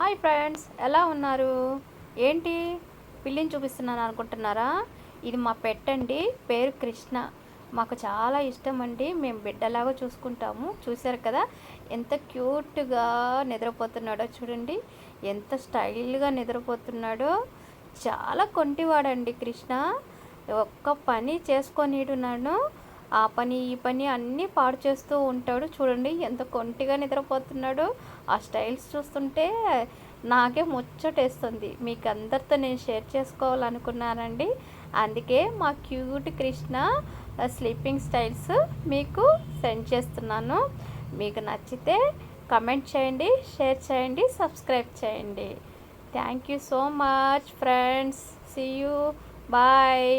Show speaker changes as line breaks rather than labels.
Hi friends, ఎలా ఉన్నారు? ఏంటి పిల్లిని చూపిస్తున్నాను అనుకుంటున్నారా? ఇది మా పెట్ అండి. పేరు కృష్ణ. మాకు చాలా ఇష్టం అండి. మేము బిడ్డలాగా చూసుకుంటాము. చూశారు కదా ఎంత క్యూట్గా నిద్రపోతున్నాడో చూడండి. ఎంత స్టైల్గా నిద్రపోతున్నాడో. చాలా కొంటివాడండి కృష్ణ. ఒక్క పని చేసుకొనిడు నన్ను. ఆ పని ఈ పని అన్నీ పాడు చేస్తూ ఉంటాడు. చూడండి ఎంత కొంటిగా నిద్రపోతున్నాడో. ఆ స్టైల్స్ చూస్తుంటే నాకే ముచ్చటేస్తుంది. మీకు అందరితో నేను షేర్ చేసుకోవాలనుకున్నానండి. అందుకే మా క్యూట్ కృష్ణ స్లీపింగ్ స్టైల్స్ మీకు సెండ్ చేస్తున్నాను. మీకు నచ్చితే కమెంట్ చేయండి, షేర్ చేయండి, సబ్స్క్రైబ్ చేయండి. Thank you so much friends. See you. Bye.